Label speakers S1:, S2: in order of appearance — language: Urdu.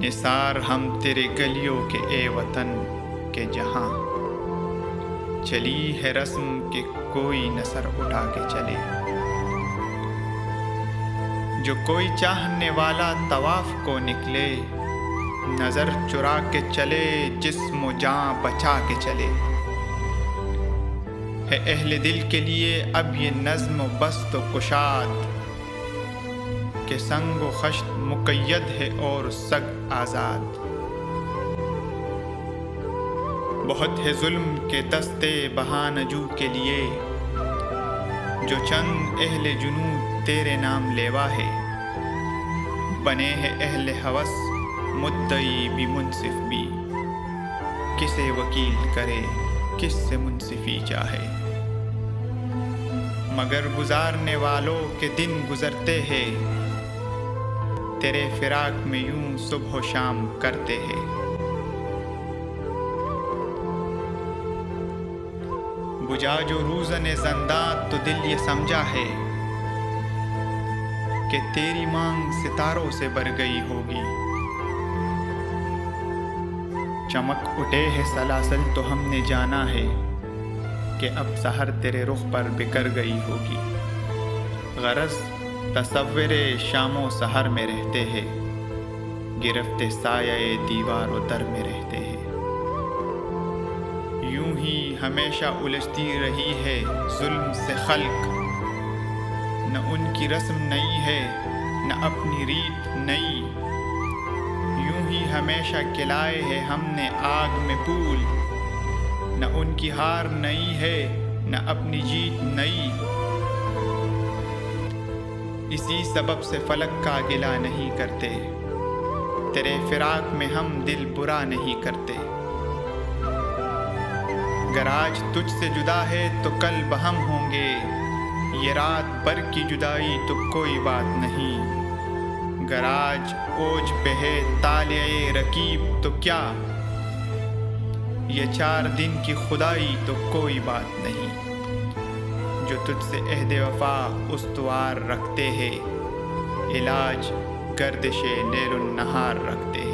S1: نثار ہم تیرے گلیوں کے اے وطن کے جہاں چلی ہے رسم کہ کوئی نہ سر اٹھا کے چلے، جو کوئی چاہنے والا طواف کو نکلے نظر چرا کے چلے، جسم و جاں بچا کے چلے۔ ہے اہل دل کے لیے اب یہ نظم و بست و کشاد کہ سنگ و خشت مقید ہے اور سگ آزاد۔ بہت ہے ظلم کے دستے بہانجو کے لیے، جو چند اہل جنوں تیرے نام لیوا ہے۔ بنے ہے اہل ہوس مدعی بھی منصف بھی، کسے وکیل کرے کس سے منصفی چاہے۔ مگر گزارنے والوں کے دن گزرتے ہیں، تیرے فراق میں یوں صبح و شام کرتے ہیں۔ بجھا جو روزن زنداں تو دل یہ سمجھا ہے کہ تیری مانگ ستاروں سے بر گئی ہوگی۔ چمک اٹھے ہے سلاسل تو ہم نے جانا ہے کہ اب سحر تیرے رخ پر بکھر گئی ہوگی۔ غرض تصور شام و سحر میں رہتے ہیں، گرفتے سایہ دیوار و در میں رہتے ہیں۔ یوں ہی ہمیشہ الجھتی رہی ہے ظلم سے خلق، نہ ان کی رسم نئی ہے نہ اپنی ریت نئی۔ یوں ہی ہمیشہ کھلائے ہے ہم نے آگ میں پھول، نہ ان کی ہار نئی ہے نہ اپنی جیت نئی۔ اسی سبب سے فلک کا گلہ نہیں کرتے، تیرے فراق میں ہم دل برا نہیں کرتے۔ گر آج تجھ سے جدا ہے تو کل بہم ہوں گے، یہ رات بھر کی جدائی تو کوئی بات نہیں۔ گر آج اوج پہ ہے طالع رقیب تو کیا، یہ 4 دن کی خدائی تو کوئی بات نہیں۔ جو تجھ سے عہد وفا استوار رکھتے ہیں، علاج گردش لیل النہار رکھتے ہیں۔